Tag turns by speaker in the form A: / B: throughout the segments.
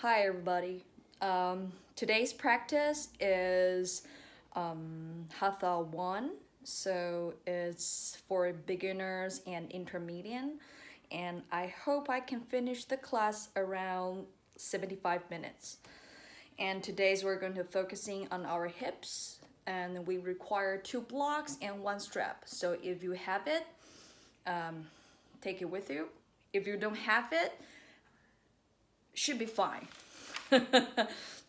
A: Hi everybody. Today's practice is Hatha 1. So it's for beginners and intermediate. And I hope I can finish the class around 75 minutes. And today's we're going to focusing on our hips. And we require 2 blocks and 1 strap. So if you have it, take it with you. If you don't have it, should be fine.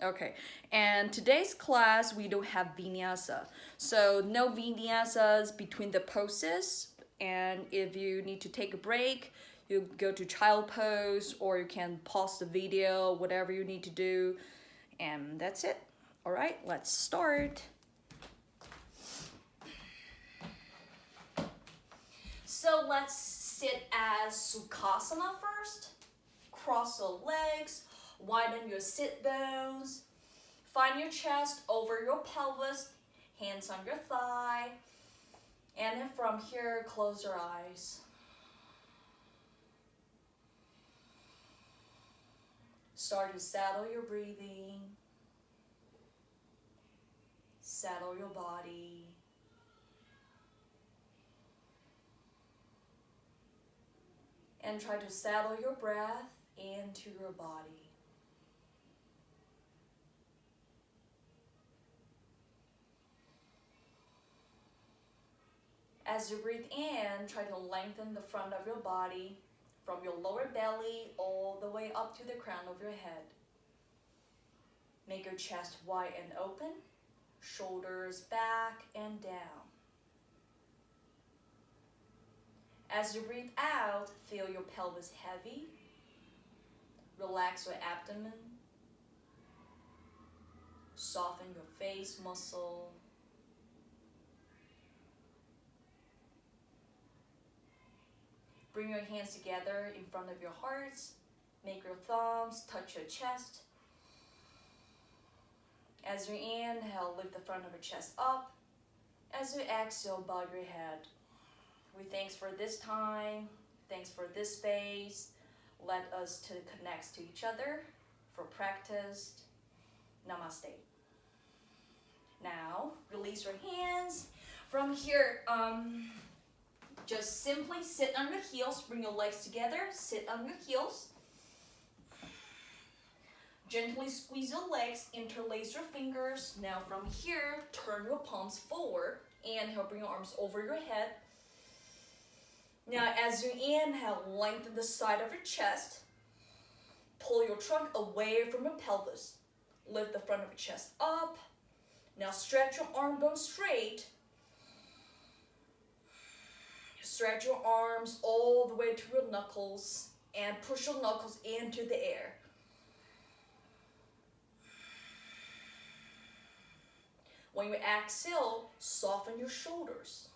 A: Okay, and today's class we don't have vinyasa, so no vinyasas between the poses. And if you need to take a break, you go to child pose, or you can pause the video, whatever you need to do, and that's it. All right, let's start. So let's sit as Sukhasana first. Cross the legs, widen your sit bones, find your chest over your pelvis, hands on your thigh, and then from here, close your eyes. Start to settle your breathing, settle your body. And try to settle your breath into your body. As you breathe in, try to lengthen the front of your body from your lower belly all the way up to the crown of your head. Make your chest wide and open, shoulders back and down. As you breathe out, feel your pelvis heavy. Relax your abdomen. Soften your face muscle. Bring your hands together in front of your hearts. Make your thumbs touch your chest. As you inhale, lift the front of your chest up. As you exhale, bow your head. We thanks for this time. Thanks for this space. Let us to connect to each other for practice. Namaste. Now, release your hands. From here, just simply sit on your heels. Bring your legs together. Sit on your heels. Gently squeeze your legs. Interlace your fingers. Now from here, turn your palms forward. Inhale, bring your arms over your head. Now as you inhale, lengthen the side of your chest. Pull your trunk away from your pelvis. Lift the front of your chest up. Now stretch your arm bones straight. Stretch your arms all the way to your knuckles and push your knuckles into the air. When you exhale, soften your shoulders.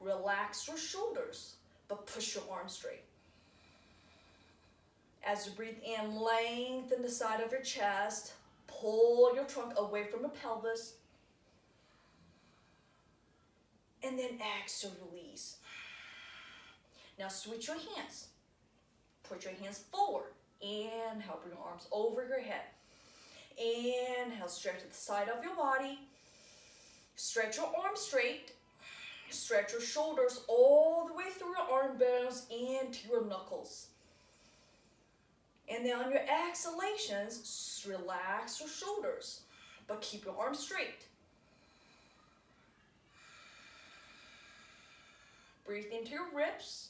A: Relax your shoulders, but push your arms straight. As you breathe in, lengthen the side of your chest. Pull your trunk away from your pelvis. And then exhale, release. Now switch your hands. Put your hands forward. Inhale, bring your arms over your head. Inhale, stretch to the side of your body. Stretch your arms straight. Stretch your shoulders all the way through your arm bones into your knuckles. And then on your exhalations, relax your shoulders, but keep your arms straight. Breathe into your ribs.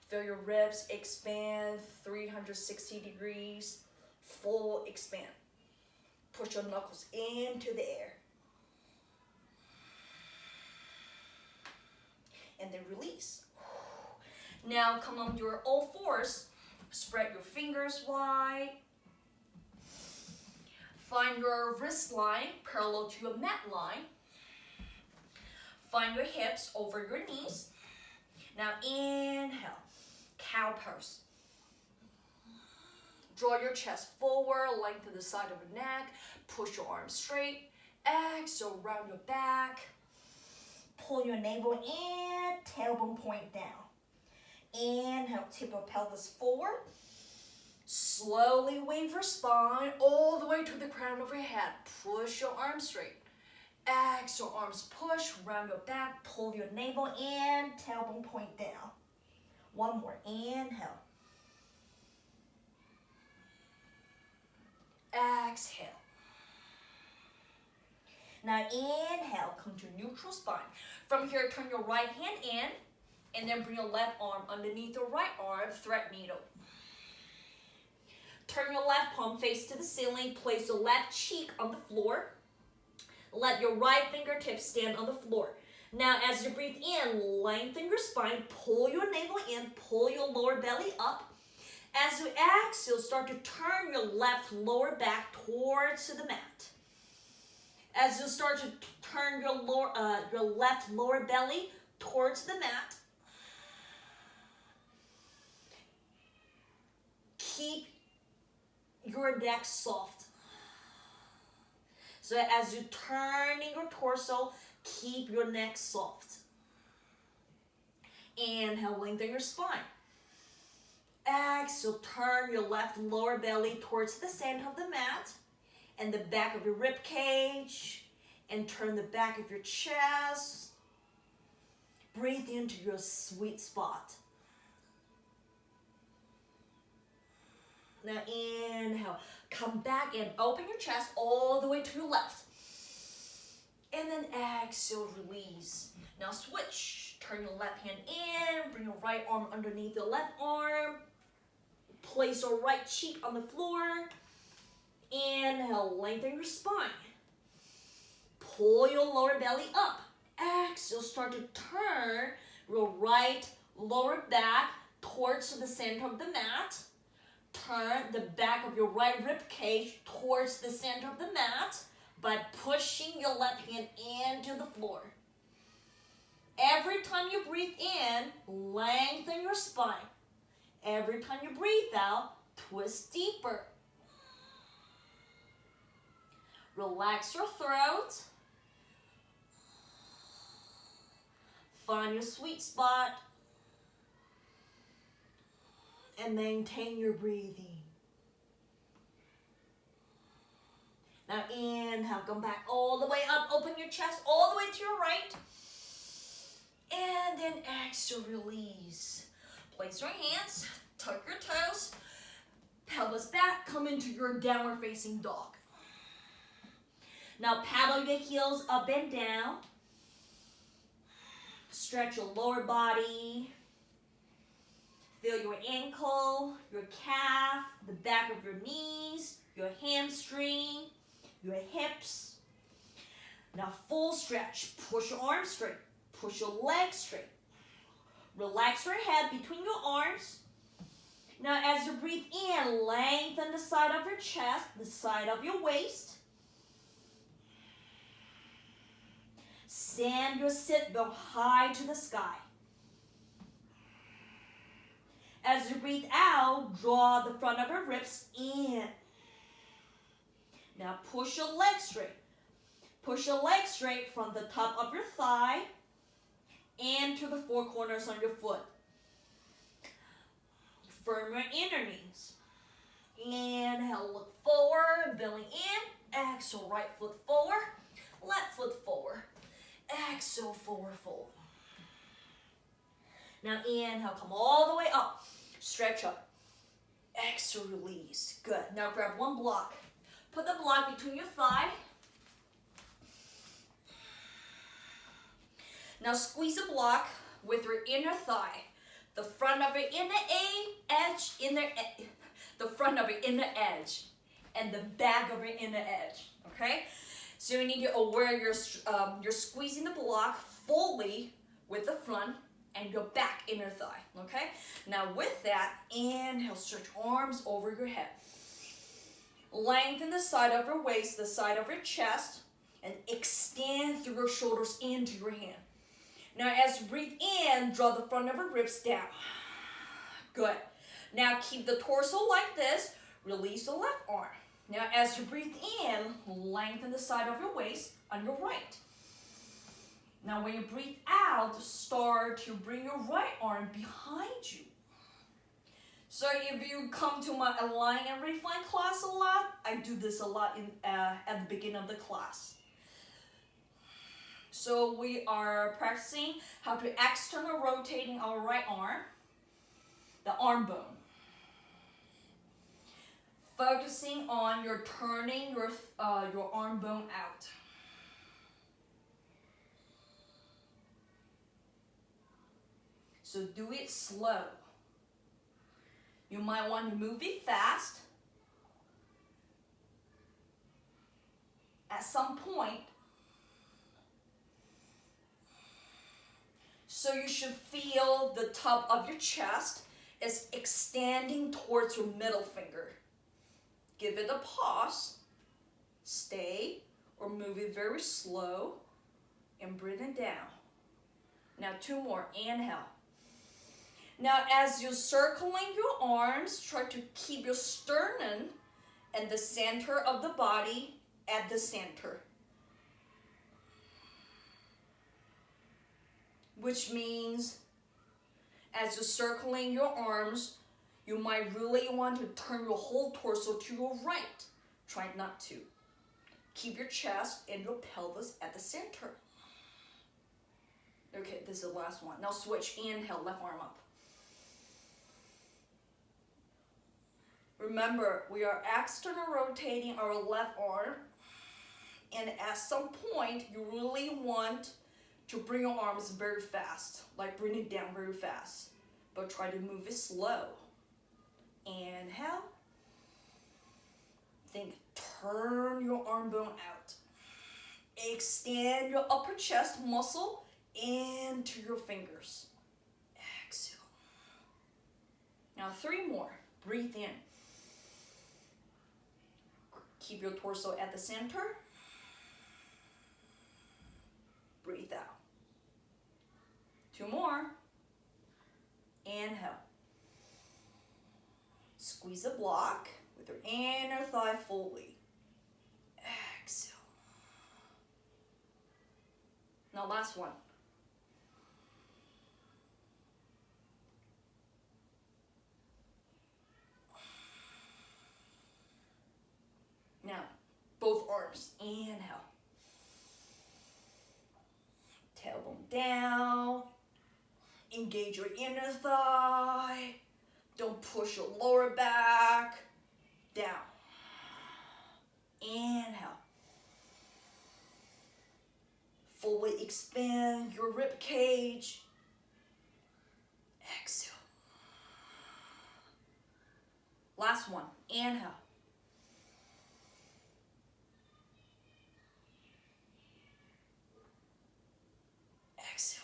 A: Feel your ribs expand 360 degrees. Full expand. Push your knuckles into the air. And then release. Now come on your all fours. Spread your fingers wide. Find your wrist line parallel to your mat line. Find your hips over your knees. Now inhale, cow pose. Draw your chest forward, lengthen the side of your neck. Push your arms straight. Exhale, round your back. Pull your navel in, tailbone point down. Inhale, tip your pelvis forward. Slowly wave your spine all the way to the crown of your head. Push your arms straight. Exhale, arms push, round your back, pull your navel in, tailbone point down. One more, inhale. Exhale. Now inhale, come to neutral spine. From here, turn your right hand in, and then bring your left arm underneath your right arm, thread needle. Turn your left palm face to the ceiling, place your left cheek on the floor. Let your right fingertips stand on the floor. Now as you breathe in, lengthen your spine, pull your navel in, pull your lower belly up. As you exhale, start to turn your left lower back towards the mat. As you start to turn your left lower belly towards the mat, keep your neck soft. So as you turn in your torso, keep your neck soft. Inhale, lengthen your spine. Exhale, turn your left lower belly towards the center of the mat and the back of your rib cage, and turn the back of your chest. Breathe into your sweet spot. Now inhale, come back and open your chest all the way to your left. And then exhale, release. Now switch, turn your left hand in, bring your right arm underneath your left arm. Place your right cheek on the floor. Inhale, lengthen your spine. Pull your lower belly up. Exhale, start to turn your right lower back towards the center of the mat. Turn the back of your right rib cage towards the center of the mat by pushing your left hand into the floor. Every time you breathe in, lengthen your spine. Every time you breathe out, twist deeper. Relax your throat. Find your sweet spot. And maintain your breathing. Now inhale, come back all the way up. Open your chest all the way to your right. And then exhale, release. Place your hands, tuck your toes, pelvis back, come into your downward facing dog. Now paddle your heels up and down. Stretch your lower body. Feel your ankle, your calf, the back of your knees, your hamstring, your hips. Now full stretch. Push your arms straight. Push your legs straight. Relax your head between your arms. Now as you breathe in, lengthen the side of your chest, the side of your waist. Send your sit bone high to the sky. As you breathe out, draw the front of your ribs in. Now push your legs straight. Push your legs straight from the top of your thigh into the four corners on your foot. Firm your inner knees. Inhale, look forward, belly in. Exhale, right foot forward, left foot forward. Exhale, forward fold. Now inhale, come all the way up. Stretch up. Exhale, release. Good. Now grab one block. Put the block between your thigh. Now squeeze the block with your inner thigh. The front of your the front of your inner edge, and the back of your inner edge. Okay? So you need to aware you're squeezing the block fully with the front and your back inner thigh. Okay? Now with that, inhale, stretch arms over your head. Lengthen the side of your waist, the side of your chest, and extend through your shoulders into your hand. Now as you breathe in, draw the front of your ribs down. Good. Now keep the torso like this. Release the left arm. Now as you breathe in, lengthen the side of your waist on your right. Now when you breathe out, start to bring your right arm behind you. So if you come to my align and refine class a lot, I do this a lot at the beginning of the class. So we are practicing how to external rotating our right arm, the arm bone. Focusing on your turning your arm bone out. So do it slow. You might want to move it fast. At some point, so you should feel the top of your chest is extending towards your middle finger. Give it a pause, stay, or move it very slow, and bring it down. Now 2 more, inhale. Now as you're circling your arms, try to keep your sternum and the center of the body at the center. Which means as you're circling your arms, you might really want to turn your whole torso to your right. Try not to. Keep your chest and your pelvis at the center. Okay, this is the last one. Now switch, inhale, left arm up. Remember, we are external rotating our left arm, and at some point, you really want to bring your arms very fast, like bring it down very fast, but try to move it slow. Inhale. Then turn your arm bone out. Extend your upper chest muscle into your fingers. Exhale. Now 3 more. Breathe in. Keep your torso at the center. Breathe out. 2 more. Inhale. Squeeze the block with your inner thigh fully. Exhale. Now last one. Now, both arms. Inhale. Tailbone down. Engage your inner thigh. Don't push your lower back. Down. Inhale. Fully expand your rib cage. Exhale. Last one. Inhale. Exhale.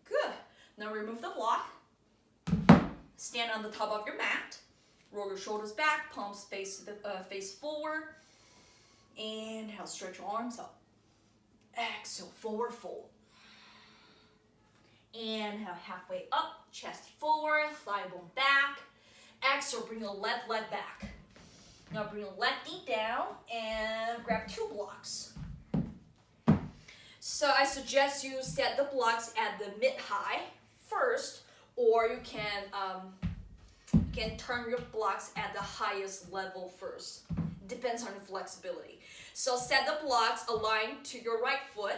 A: Good. Now remove the block. Stand on the top of your mat. Roll your shoulders back, palms face forward. Inhale, stretch your arms up. Exhale, forward fold. Inhale, halfway up, chest forward, thigh bone back. Exhale, bring your left leg back. Now bring your left knee down and grab 2 blocks. So I suggest you set the blocks at the mid-high first, or you can turn your blocks at the highest level first. Depends on your flexibility. So set the blocks aligned to your right foot.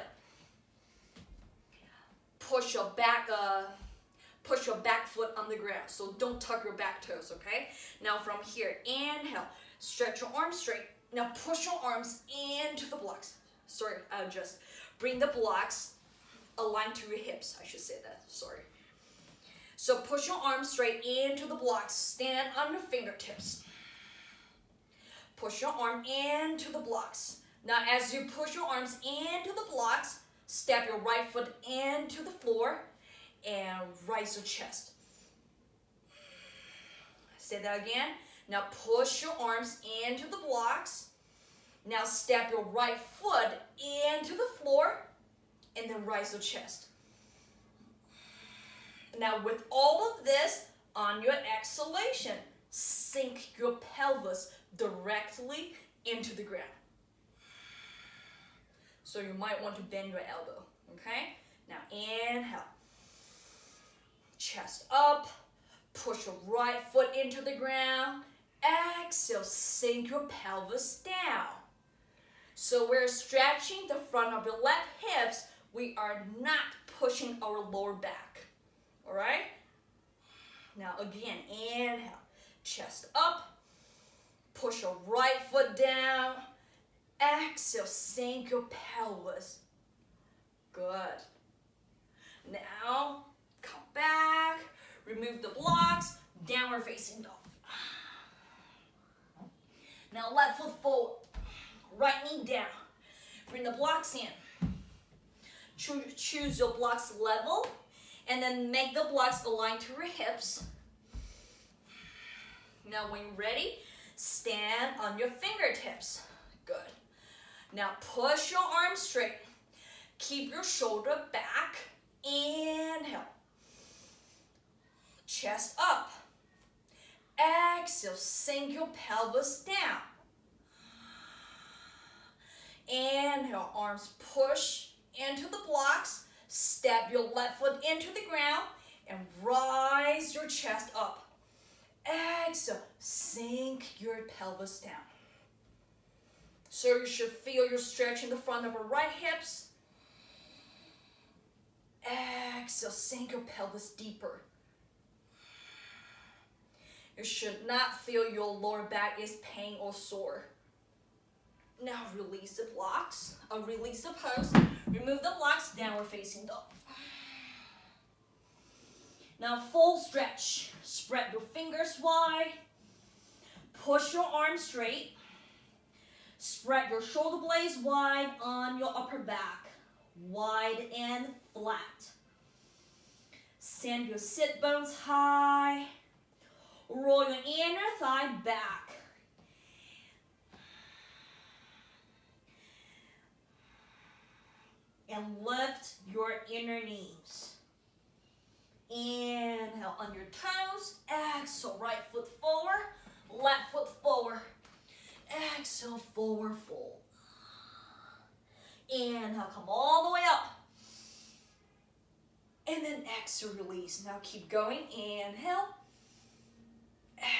A: Push your back foot on the ground. So don't tuck your back toes, okay? Now from here, inhale, stretch your arms straight. Now push your arms into the blocks. Sorry, just bring the blocks aligned to your hips. I should say that, sorry. So push your arms straight into the blocks. Stand on your fingertips. Push your arm into the blocks. Now as you push your arms into the blocks, step your right foot into the floor and raise your chest. Say that again. Now push your arms into the blocks. Now step your right foot into the floor and then raise your chest. Now with all of this, on your exhalation, sink your pelvis directly into the ground. So you might want to bend your elbow, okay? Now inhale. Chest up, Push your right foot into the ground. Exhale, sink your pelvis down. So we're stretching the front of your left hips. We are not pushing our lower back. All right? Now again, inhale, chest up. Push your right foot down. Exhale, sink your pelvis. Good. Now, come back. Remove the blocks. Downward facing dog. Now left foot forward. Right knee down. Bring the blocks in. Choose your blocks level. And then make the blocks align to your hips. Now when you're ready, stand on your fingertips. Good. Now push your arms straight. Keep your shoulder back. Inhale. Chest up. Exhale, sink your pelvis down. Inhale, arms push into the blocks. Step your left foot into the ground and rise your chest up. Exhale, sink your pelvis down. So you should feel you're stretching the front of your right hips. Exhale, sink your pelvis deeper. You should not feel your lower back is pain or sore. Now release the blocks, release the pose, remove the blocks, downward facing dog. Now full stretch, spread your fingers wide, push your arms straight, spread your shoulder blades wide on your upper back, wide and flat. Send your sit bones high, roll your inner thigh back. And lift your inner knees. Inhale on your toes. Exhale, right foot forward, left foot forward. Exhale, forward fold. Inhale, come all the way up. And then exhale, release. Now keep going. Inhale.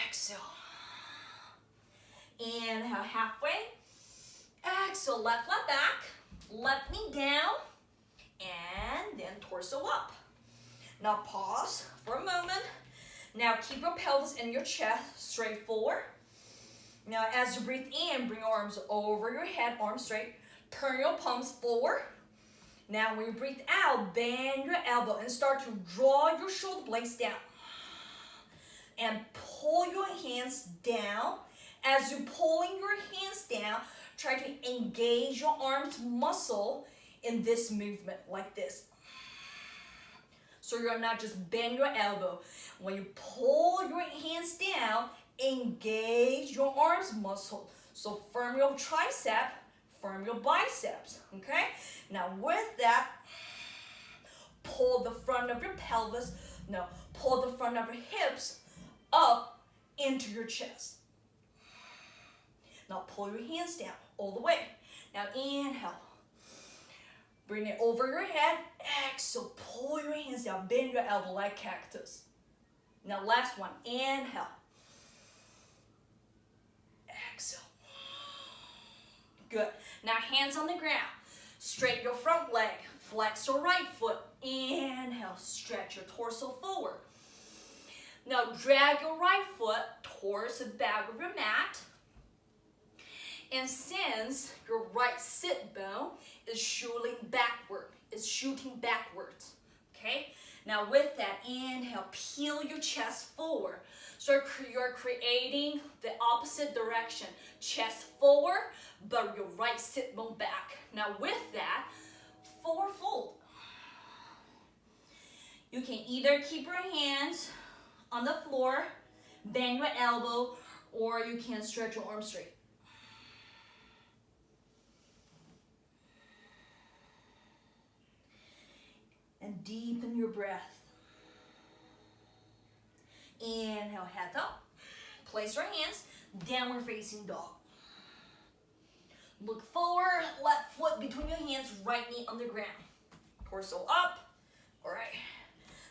A: Exhale. Inhale, halfway. Exhale, left leg back. Left knee down, and then torso up. Now pause for a moment. Now keep your pelvis and your chest straight forward. Now as you breathe in, bring your arms over your head, arms straight. Turn your palms forward. Now when you breathe out, bend your elbow and start to draw your shoulder blades down. And pull your hands down. As you're pulling your hands down, try to engage your arms muscle in this movement, like this. So you're not just bend your elbow. When you pull your hands down, engage your arms muscle. So firm your tricep, firm your biceps, okay? Now with that, pull the front of your pelvis, pull the front of your hips up into your chest. Now pull your hands down all the way. Now inhale. Bring it over your head. Exhale. Pull your hands down. Bend your elbow like cactus. Now last one. Inhale. Exhale. Good. Now hands on the ground. Straighten your front leg. Flex your right foot. Inhale. Stretch your torso forward. Now drag your right foot towards the back of your mat. And since your right sit bone is shooting backwards, okay? Now with that, inhale, peel your chest forward. So you're creating the opposite direction. Chest forward, but your right sit bone back. Now with that, forward fold. You can either keep your hands on the floor, bend your elbow, or you can stretch your arms straight. And deepen your breath. Inhale, head up. Place your hands, downward facing dog. Look forward, left foot between your hands, right knee on the ground. Torso up. All right.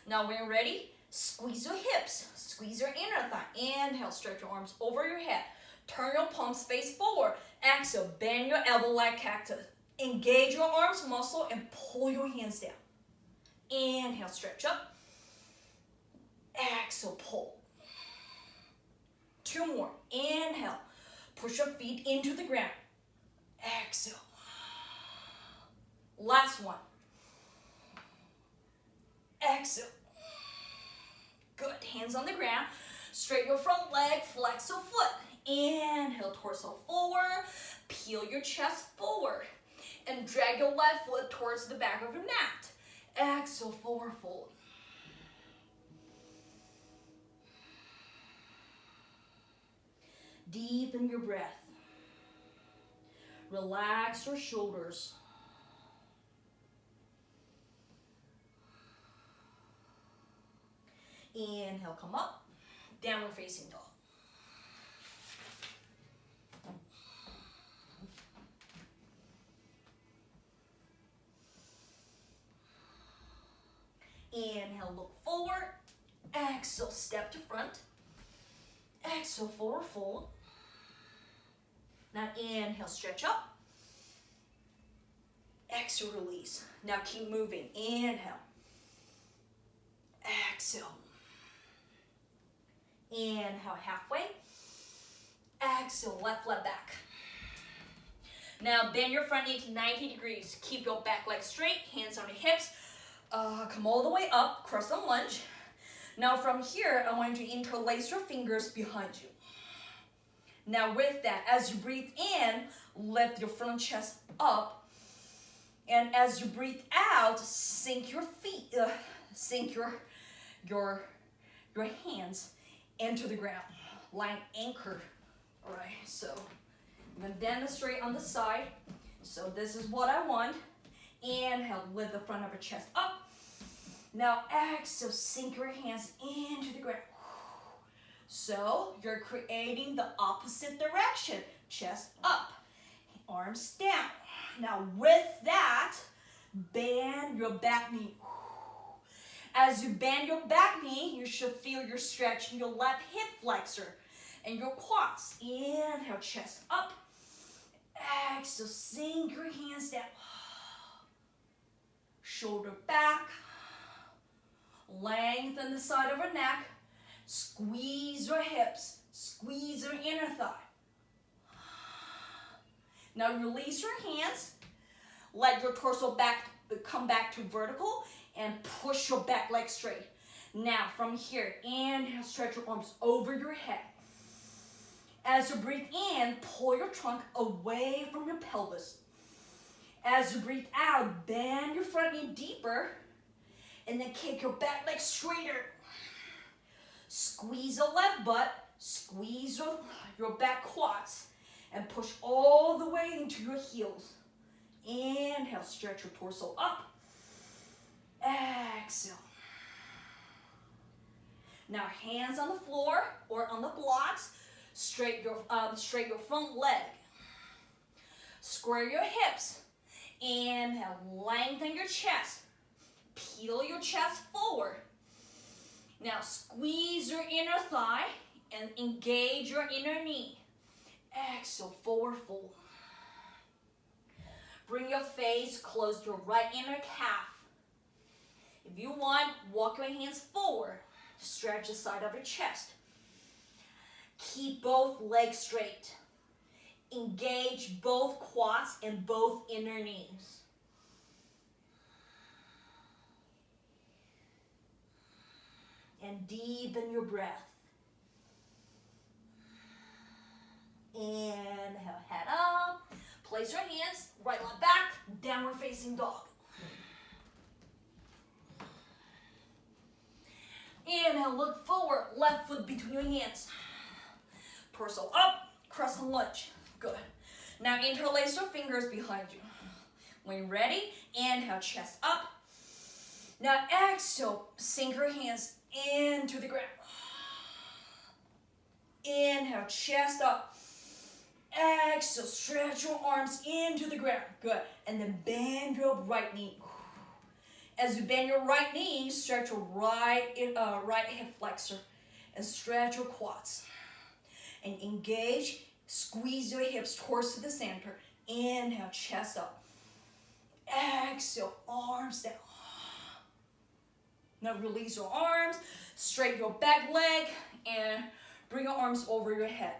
A: Now when you're ready, Squeeze your hips, squeeze your inner thigh. Inhale, stretch your arms over your head. Turn your palms face forward. Exhale, bend your elbow like cactus. Engage your arms muscle and pull your hands down. Inhale, stretch up. Exhale, pull. 2 more. Inhale, push your feet into the ground. Exhale. Last one. Exhale. Good. Hands on the ground. Straighten your front leg, flex your foot. Inhale, torso forward. Peel your chest forward. And drag your left foot towards the back of your mat. Exhale, forward fold. Deepen your breath. Relax your shoulders. Inhale, come up. Downward facing dog. Inhale, look forward. Exhale, step to front. Exhale, forward fold. Now inhale, stretch up. Exhale, release. Now keep moving. Inhale. Exhale. Inhale, halfway. Exhale, left leg back. Now bend your front knee to 90 degrees. Keep your back leg straight, hands on your hips. Come all the way up, crescent lunge. Now from here, I want you to interlace your fingers behind you. Now with that, as you breathe in, lift your front chest up. And as you breathe out, sink your feet, sink your hands into the ground, like anchor. All right, so I'm gonna demonstrate on the side. So this is what I want. Inhale, lift the front of your chest up. Now exhale, sink your hands into the ground. So you're creating the opposite direction. Chest up, arms down. Now with that, bend your back knee. As you bend your back knee, you should feel you're stretching your left hip flexor and your quads. Inhale, chest up. Exhale, sink your hands down. Shoulder back. Lengthen the side of your neck. Squeeze your hips. Squeeze your inner thigh. Now release your hands. Let your torso come back to vertical and push your back leg straight. Now from here, inhale, stretch your arms over your head. As you breathe in, pull your trunk away from your pelvis. As you breathe out, bend your front knee deeper and then kick your back leg straighter. Squeeze the left butt, squeeze your back quads, and push all the way into your heels. Inhale, stretch your torso up. Exhale. Now hands on the floor or on the blocks, straight your front leg. Square your hips. Inhale, lengthen your chest. Peel your chest forward. Now squeeze your inner thigh and engage your inner knee. Exhale, forward fold. Bring your face close to your right inner calf. If you want, walk your hands forward. Stretch the side of your chest. Keep both legs straight. Engage both quads and both inner knees. And deepen your breath. Inhale, head up. Place your hands, right leg back, downward facing dog. Inhale, look forward, left foot between your hands. Torso up, crescent lunge. Good. Now interlace your fingers behind you. When you're ready, inhale, chest up. Now exhale, sink your hands into the ground. Inhale, chest up. Exhale, stretch your arms into the ground. Good. And then bend your right knee. As you bend your right knee, stretch your right hip flexor and stretch your quads. And engage, squeeze your hips towards the center. Inhale, chest up. Exhale, arms down. Now release your arms, straighten your back leg, and bring your arms over your head.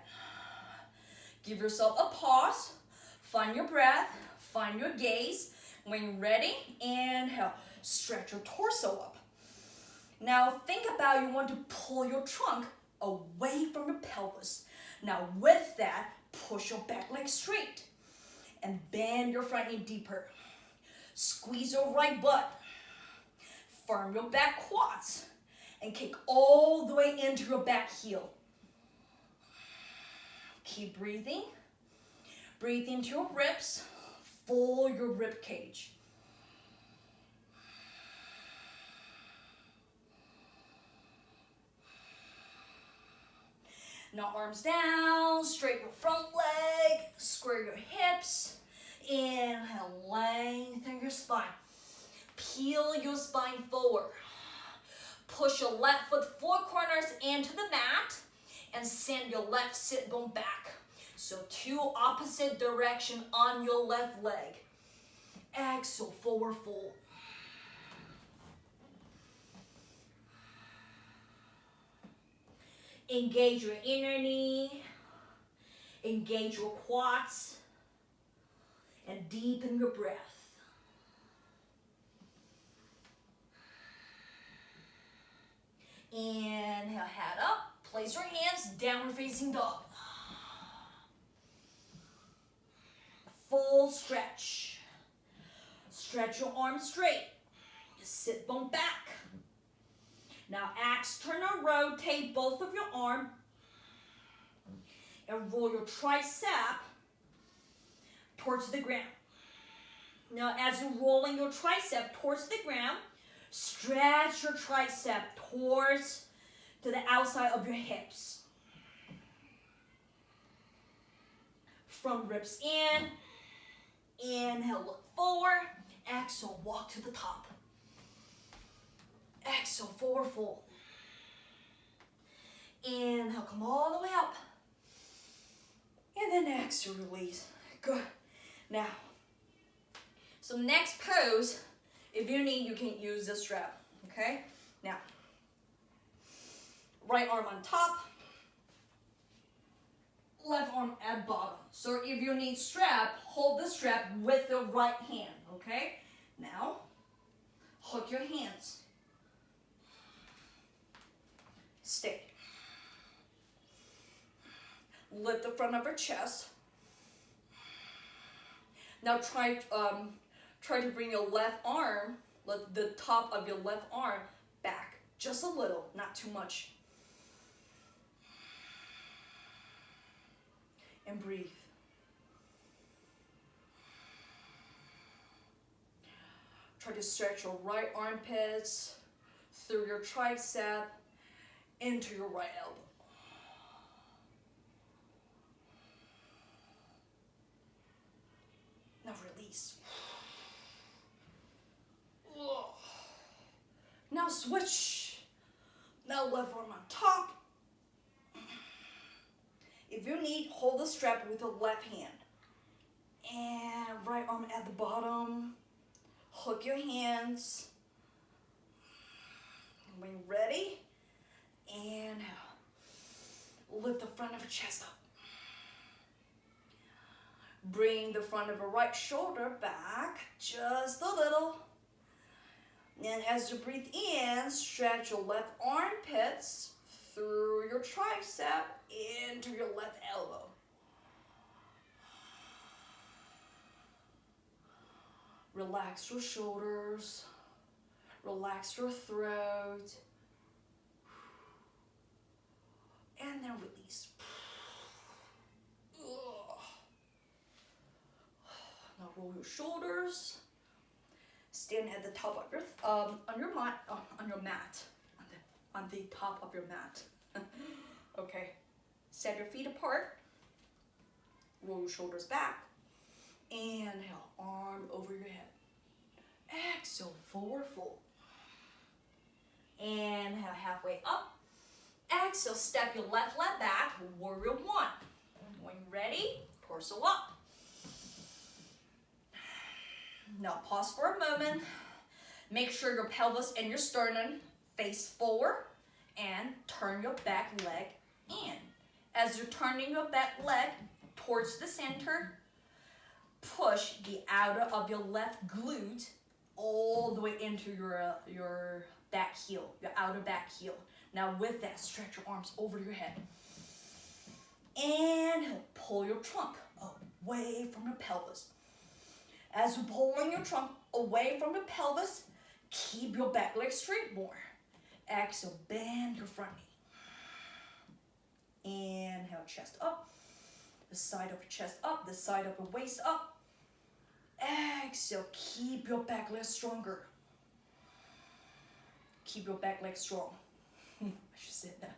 A: Give yourself a pause, find your breath, find your gaze. When you're ready, inhale, stretch your torso up. Now think about you want to pull your trunk away from your pelvis. Now with that, push your back leg straight and bend your front knee deeper. Squeeze your right butt. Firm your back quads and kick all the way into your back heel. Keep breathing. Breathe into your ribs. Full your rib cage. Now arms down, straighten your front leg, square your hips. Inhale, lengthen your spine. Peel your spine forward. Push your left foot 4 corners into the mat and send your left sit bone back. So 2 opposite direction on your left leg. Exhale, forward fold. Engage your inner knee. Engage your quads. And deepen your breath. Inhale, head up. Place your hands, downward facing dog. Full stretch. Stretch your arms straight. Sit bone back. Now external rotate both of your arms and roll your tricep towards the ground. Now as you're rolling your tricep towards the ground, stretch your tricep towards to the outside of your hips. From ribs in, inhale, look forward. Exhale, walk to the top. Exhale, forward fold. Inhale, come all the way up. And then exhale, release. Good. Now, so next pose, if you need, you can use the strap, okay? Now, right arm on top, left arm at bottom. So if you need strap, hold the strap with the right hand, okay? Now, hook your hands. Stay. Lift the front of your chest. Now try to bring your left arm, the top of your left arm back. Just a little, not too much. And breathe. Try to stretch your right armpits through your tricep into your right elbow. Now release. Now switch. Now left arm on top. If you need, hold the strap with the left hand. And right arm at the bottom. Hook your hands. When you're ready, inhale. Lift the front of your chest up. Bring the front of your right shoulder back just a little. And as you breathe in, stretch your left armpits through your tricep into your left elbow. Relax your shoulders. Relax your throat. And then release. Now roll your shoulders. Stand at the top of your on your mat, on the top of your mat. Okay. Set your feet apart. Roll your shoulders back. Inhale, arm over your head. Exhale, forward fold. Inhale, halfway up. Exhale, step your left leg back, warrior one. When you're ready, torso up. Now pause for a moment. Make sure your pelvis and your sternum face forward and turn your back leg in. As you're turning your back leg towards the center, push the outer of your left glute all the way into your back heel, your outer back heel. Now with that, stretch your arms over your head. And pull your trunk away from your pelvis. As you're pulling your trunk away from the pelvis, keep your back leg straight more. Exhale, bend your front knee. Inhale, chest up. The side of your chest up, the side of your waist up. Exhale, keep your back leg stronger. Keep your back leg strong. I should say that.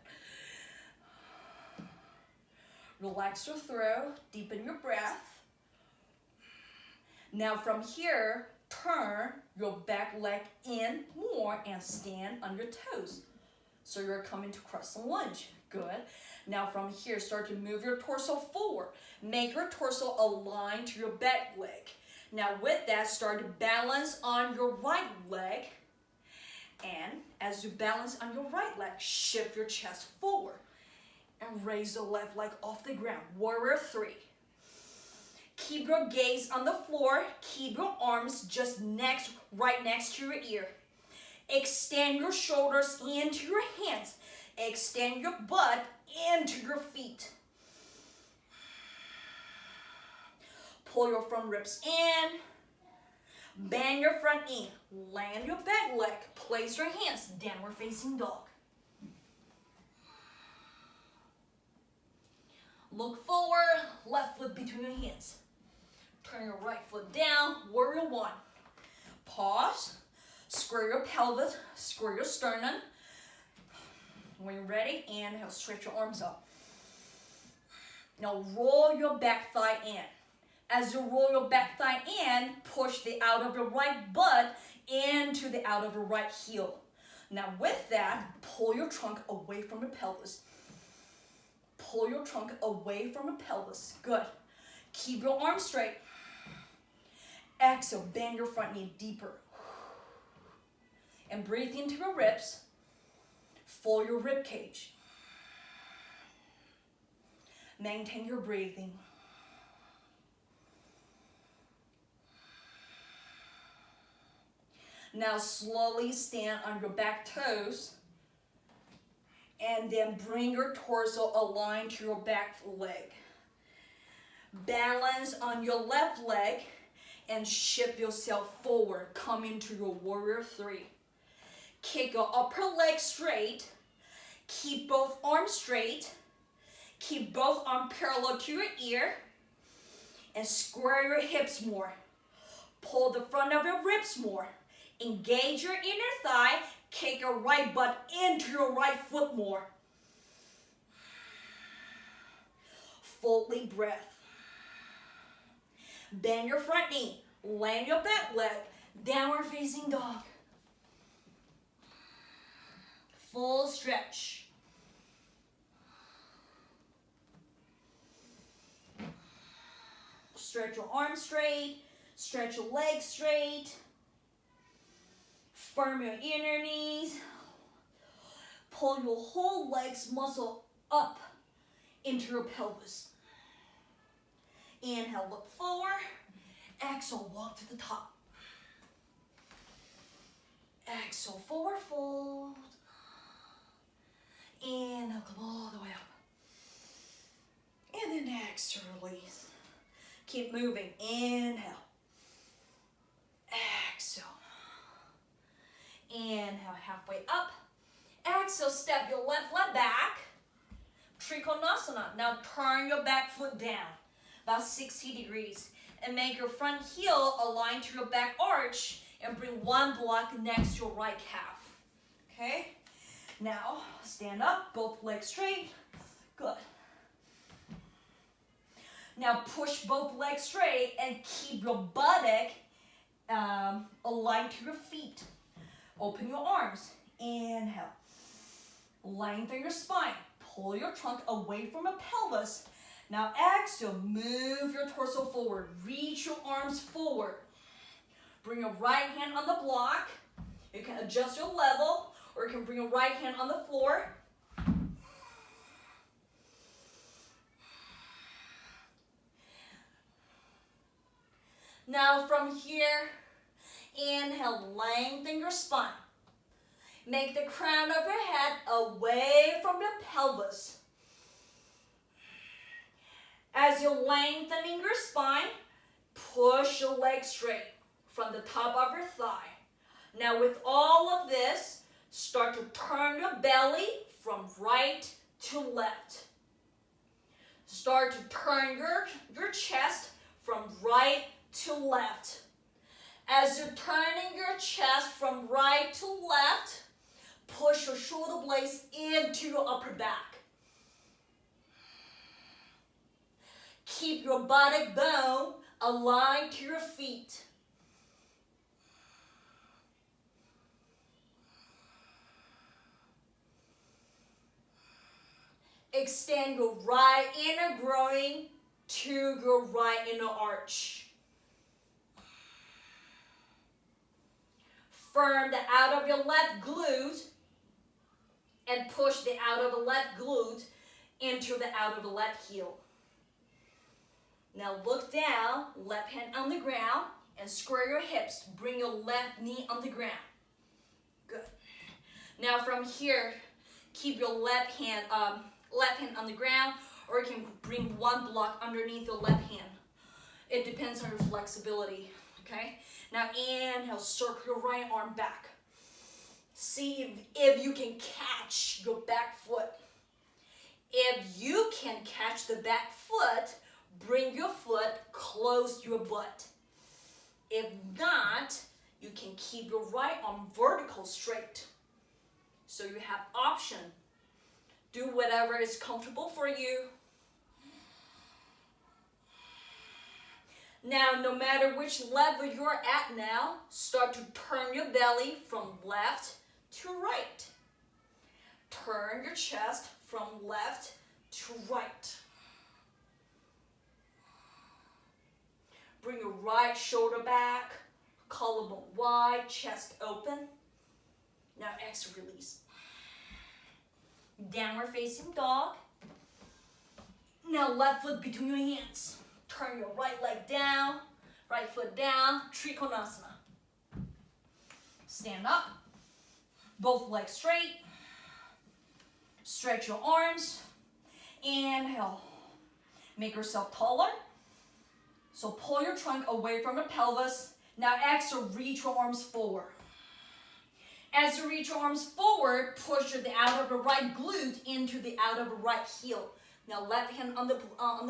A: Relax your throat, deepen your breath. Now from here, turn your back leg in more and stand on your toes. So you're coming to crescent lunge. Good. Now from here, start to move your torso forward. Make your torso align to your back leg. Now with that, start to balance on your right leg. And as you balance on your right leg, shift your chest forward. And raise the left leg off the ground. Warrior three. Keep your gaze on the floor. Keep your arms just right next to your ear. Extend your shoulders into your hands. Extend your butt into your feet. Pull your front ribs in. Bend your front knee. Land your back leg. Place your hands downward facing dog. Look forward, left foot between your hands. Turn your right foot down, warrior one. Pause, square your pelvis, square your sternum. When you're ready, inhale, stretch your arms up. Now roll your back thigh in. As you roll your back thigh in, push the out of your right butt into the out of your right heel. Now with that, pull your trunk away from your pelvis. Pull your trunk away from your pelvis. Good. Keep your arms straight. Exhale, bend your front knee deeper. And breathe into your ribs. Full your rib cage. Maintain your breathing. Now slowly stand on your back toes. And then bring your torso aligned to your back leg. Balance on your left leg and shift yourself forward. Come into your warrior three. Kick your upper leg straight. Keep both arms straight. Keep both arms parallel to your ear. And square your hips more. Pull the front of your ribs more. Engage your inner thigh. Kick your right butt into your right foot more. Fully breath. Bend your front knee. Land your back leg. Downward facing dog. Full stretch. Stretch your arms straight. Stretch your legs straight. Firm your inner knees. Pull your whole legs muscle up into your pelvis. Inhale, look forward. Exhale, walk to the top. Exhale, forward fold. Inhale, come all the way up. And then exhale, release. Keep moving. Inhale. Exhale. Inhale, halfway up. Exhale, step your left leg back. Trikonasana. Now turn your back foot down, about 60 degrees. And make your front heel align to your back arch and bring one block next to your right calf. Okay? Now, stand up, both legs straight. Good. Now push both legs straight and keep your buttock align to your feet. Open your arms. Inhale. Lengthen your spine. Pull your trunk away from the pelvis. Now exhale, move your torso forward. Reach your arms forward. Bring your right hand on the block. You can adjust your level, or you can bring your right hand on the floor. Now from here, inhale, lengthen your spine. Make the crown of your head away from your pelvis. As you're lengthening your spine, push your legs straight from the top of your thigh. Now with all of this, start to turn your belly from right to left. Start to turn your chest from right to left. As you're turning your chest from right to left, push your shoulder blades into your upper back. Keep your buttock bone aligned to your feet. Extend your right inner groin to your right inner arch. Firm the out of your left glute and push the out of the left glute into the out of the left heel. Now look down, left hand on the ground, and square your hips. Bring your left knee on the ground. Good. Now from here, keep your left hand on the ground, or you can bring one block underneath your left hand. It depends on your flexibility, okay? Now inhale, circle your right arm back. See if you can catch your back foot. If you can catch the back foot, bring your foot close to your butt. If not, you can keep your right arm vertical straight. So you have option. Do whatever is comfortable for you. Now, no matter which level you're at now, start to turn your belly from left to right. Turn your chest from left to right. Bring your right shoulder back, collarbone wide, chest open. Now exhale, release. Downward facing dog. Now left foot between your hands. Turn your right leg down, right foot down, Trikonasana. Stand up, both legs straight. Stretch your arms. Inhale. Make yourself taller. So pull your trunk away from the pelvis. Now exhale, reach your arms forward. As you reach your arms forward, push the out of the right glute into the out of the right heel. Now left hand on the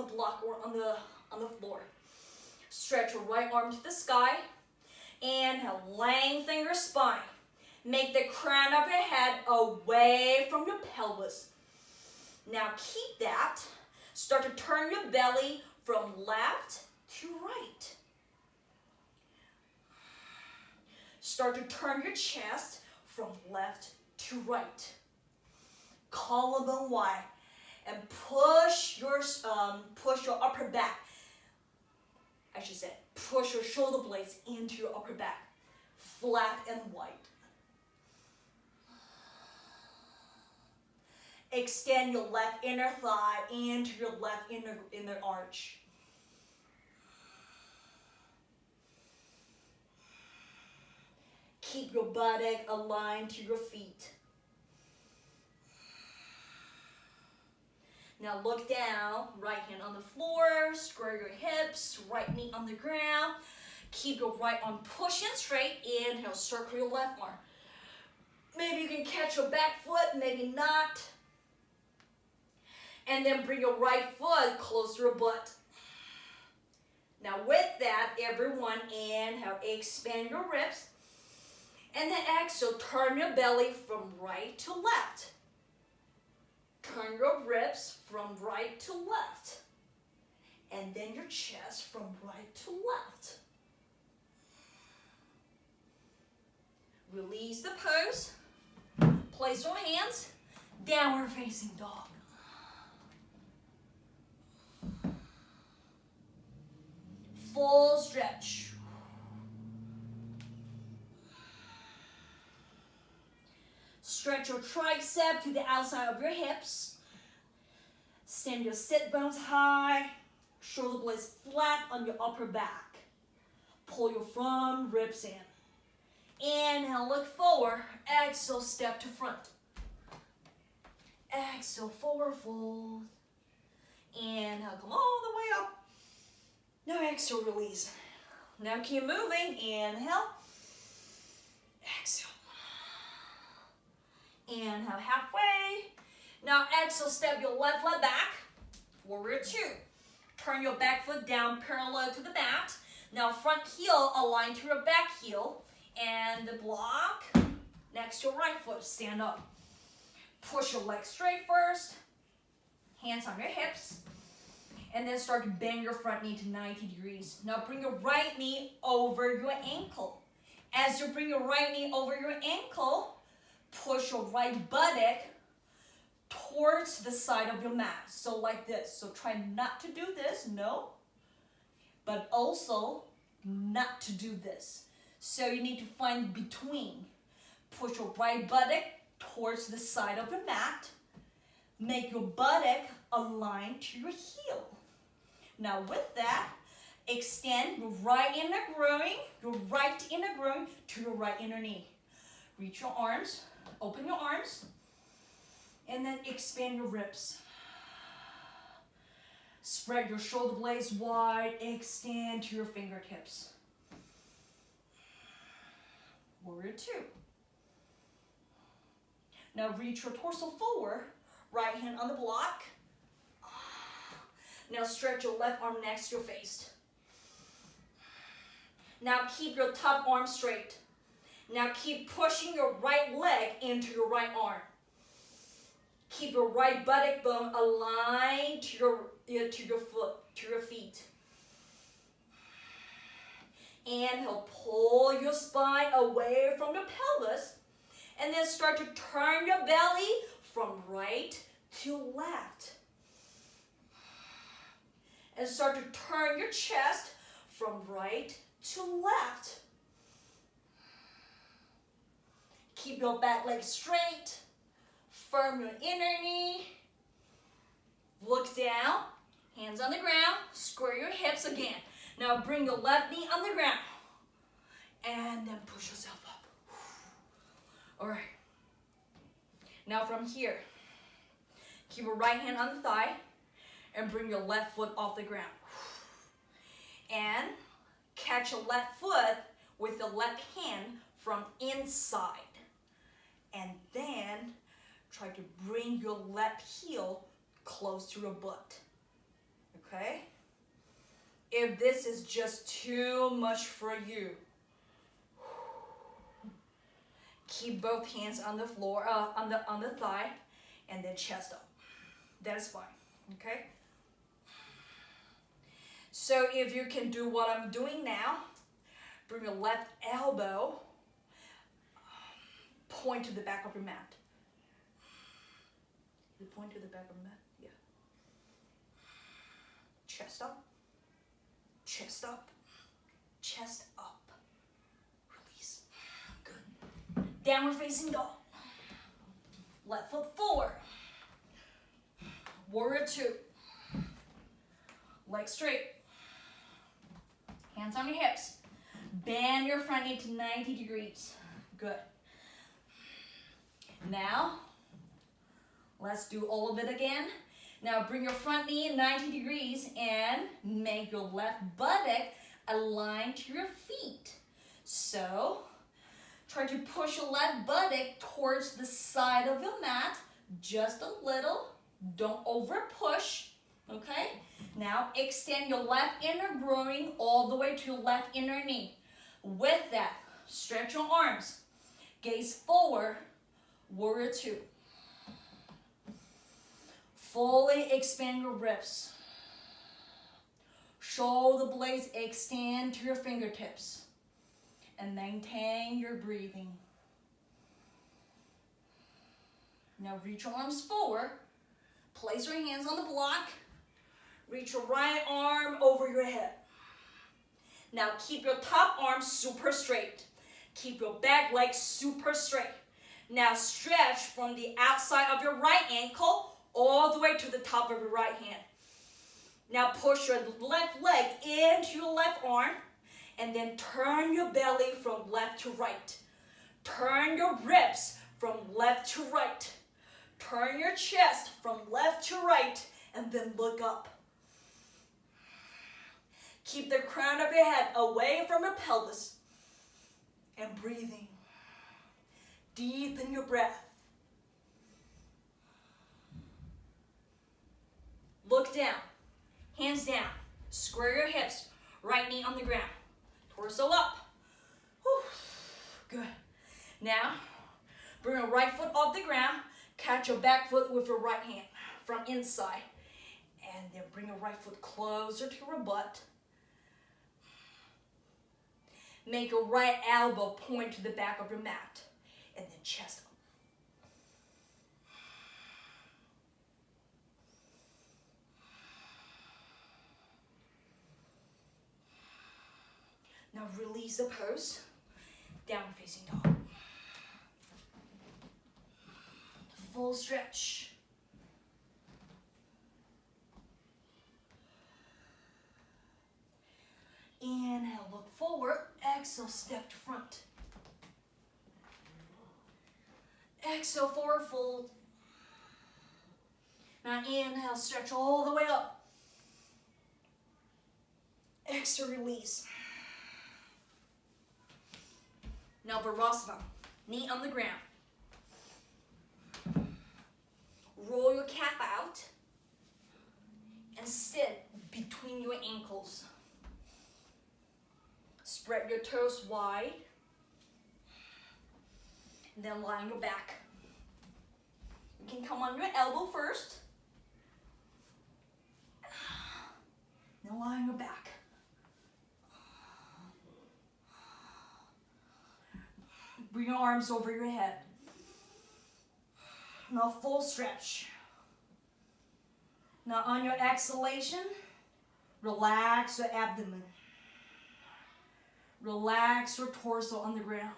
A: block or on the floor. Stretch your right arm to the sky. Inhale, lengthen your spine. Make the crown of your head away from your pelvis. Now keep that. Start to turn your belly from left to right. Start to turn your chest from left to right. Collarbone wide, and push your upper back. I should say, push your shoulder blades into your upper back, flat and wide. Extend your left inner thigh into your left inner arch. Keep your buttock aligned to your feet. Now look down, right hand on the floor, square your hips, right knee on the ground. Keep your right arm pushing straight. Inhale, circle your left arm. Maybe you can catch your back foot, maybe not. And then bring your right foot close to your butt. Now with that, everyone, inhale, expand your ribs. And then exhale, turn your belly from right to left. Turn your ribs from right to left. And then your chest from right to left. Release the pose. Place your hands, downward facing dog. Full stretch. Stretch your tricep to the outside of your hips. Send your sit bones high. Shoulder blades flat on your upper back. Pull your front ribs in. Inhale, look forward. Exhale, step to front. Exhale, forward fold. Inhale, come all the way up. Now exhale, release. Now keep moving. Inhale. Exhale. Inhale, halfway. Now exhale, step your left leg back. Warrior two. Turn your back foot down parallel to the mat. Now front heel aligned to your back heel. And the block next to your right foot. Stand up. Push your legs straight first. Hands on your hips. And then start to bend your front knee to 90 degrees. Now bring your right knee over your ankle. As you bring your right knee over your ankle, push your right buttock towards the side of your mat. So like this. So try not to do this, no. But also not to do this. So you need to find between. Push your right buttock towards the side of your mat. Make your buttock align to your heel. Now with that, extend your right inner groin, your right inner groin to your right inner knee. Reach your arms, open your arms, and then expand your ribs. Spread your shoulder blades wide, extend to your fingertips. Warrior two. Now reach your torso forward, right hand on the block. Now stretch your left arm next to your face. Now keep your top arm straight. Now keep pushing your right leg into your right arm. Keep your right buttock bone aligned to your feet. Inhale, pull your spine away from your pelvis. And then start to turn your belly from right to left. And start to turn your chest from right to left. Keep your back leg straight. Firm your inner knee. Look down. Hands on the ground. Square your hips again. Now bring your left knee on the ground. And then push yourself up. All right. Now from here, keep your right hand on the thigh and bring your left foot off the ground. And catch your left foot with the left hand from inside. And then try to bring your left heel close to your butt. Okay? If this is just too much for you, keep both hands on the floor, on the thigh, and then chest up. That is fine, okay? So if you can do what I'm doing now, bring your left elbow, point to the back of your mat. You point to the back of the mat, yeah. Chest up, chest up, chest up. Release, good. Downward facing dog. Left foot forward. Warrior two. Legs straight. Hands on your hips. Bend your front knee to 90 degrees. Good. Now, let's do all of it again. Now bring your front knee 90 degrees and make your left buttock align to your feet. So, try to push your left buttock towards the side of your mat, just a little. Don't over push, okay? Now extend your left inner groin all the way to your left inner knee. With that, stretch your arms. Gaze forward, warrior two. Fully expand your ribs. Shoulder blades extend to your fingertips. And maintain your breathing. Now reach your arms forward. Place your hands on the block. Reach your right arm over your head. Now keep your top arm super straight. Keep your back leg super straight. Now stretch from the outside of your right ankle all the way to the top of your right hand. Now push your left leg into your left arm and then turn your belly from left to right. Turn your ribs from left to right. Turn your chest from left to right and then look up. Keep the crown of your head away from your pelvis and breathing. Deepen your breath. Look down, hands down, square your hips, right knee on the ground, torso up. Whew. Good. Now, bring your right foot off the ground, catch your back foot with your right hand from inside, and then bring your right foot closer to your butt. Make your right elbow point to the back of your mat, and then chest up. Now release the pose, downward facing dog. Full stretch. Inhale, look forward. Exhale, step to front. Exhale, forward fold. Now inhale, stretch all the way up. Exhale, release. Now Virasana, knee on the ground. Roll your calf out and sit between your ankles. Spread your toes wide. And then lie on your back. You can come on your elbow first. Then lie on your back. Bring your arms over your head. Now full stretch. Now on your exhalation, relax your abdomen. Relax your torso on the ground.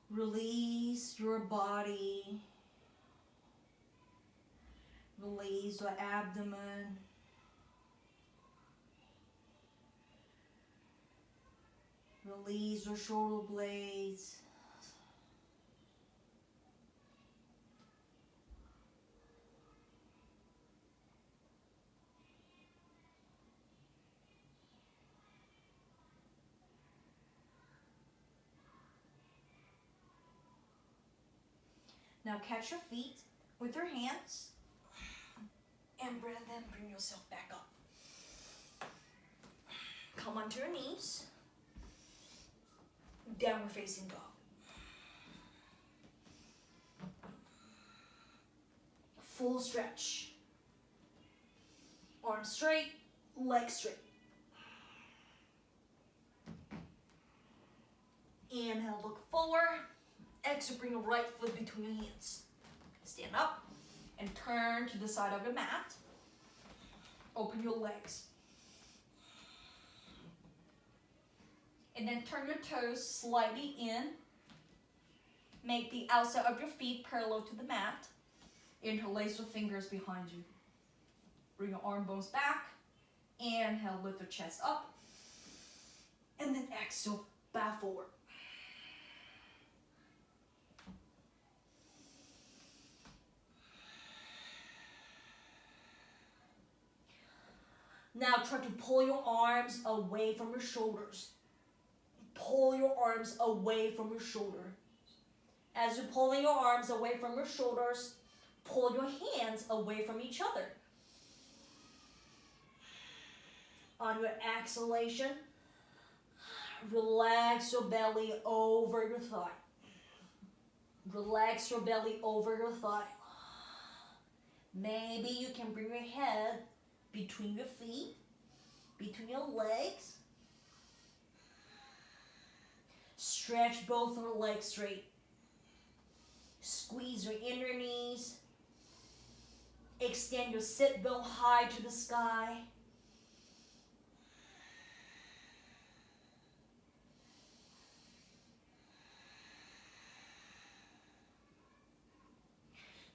A: Release your body. Release your abdomen. Release your shoulder blades. Now catch your feet with your hands and then bring yourself back up. Come onto your knees. Downward facing dog. Full stretch. Arms straight, legs straight. Inhale, look forward. Exhale, bring your right foot between your hands. Stand up and turn to the side of your mat. Open your legs. And then turn your toes slightly in. Make the outside of your feet parallel to the mat. Interlace your fingers behind you. Bring your arm bones back. Inhale, lift your chest up. And then exhale, bow forward. Now try to pull your arms away from your shoulders.
B: pull your arms away from your shoulder. As you're pulling your arms away from your shoulders, pull your hands away from each other. On your exhalation, relax your belly over your thigh. Relax your belly over your thigh. Maybe you can bring your head between your feet, between your legs. Stretch both your legs straight. Squeeze your inner knees. Extend your sit bone high to the sky.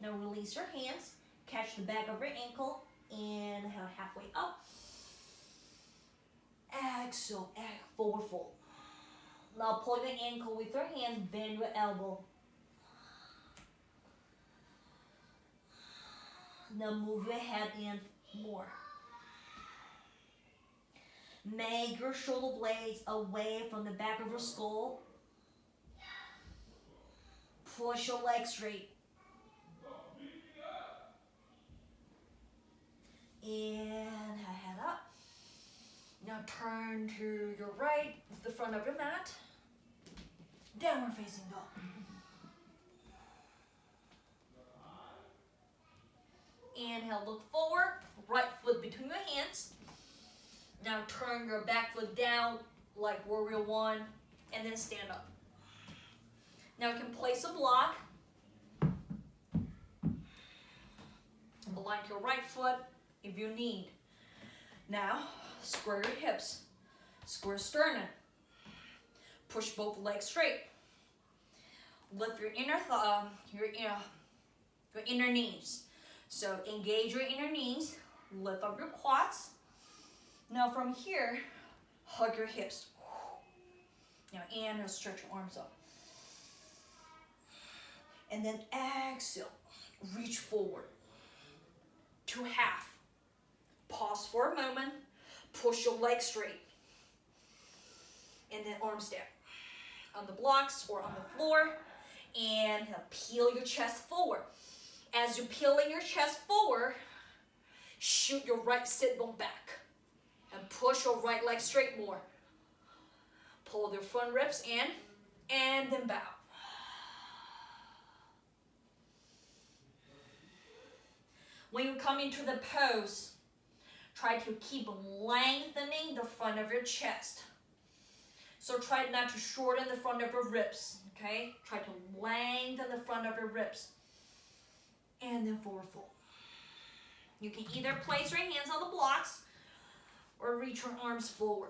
B: Now release your hands. Catch the back of your ankle. Inhale, halfway up. Exhale, forward fold. Now pull your ankle with your hands, bend your elbow. Now move your head in more. Make your shoulder blades away from the back of your skull. Push your legs straight. Inhale, head up. Now turn to your right, the front of your mat. Downward facing dog. Inhale, look forward, right foot between your hands. Now turn your back foot down like warrior one, and then stand up. Now you can place a block. Align your right foot if you need. Now, square your hips, square sternum. Push both legs straight. Lift your inner knees. So engage your inner knees, lift up your quads. Now from here, hug your hips. Now inhale, stretch your arms up. And then exhale, reach forward to half. Pause for a moment, push your legs straight. And then arms down. On the blocks or on the floor. And peel your chest forward. As you're peeling your chest forward, shoot your right sit bone back. And push your right leg straight more. Pull the front ribs in, and then bow. When you come into the pose, try to keep lengthening the front of your chest. So try not to shorten the front of your ribs, okay? Try to lengthen the front of your ribs. And then forward fold. You can either place your hands on the blocks or reach your arms forward.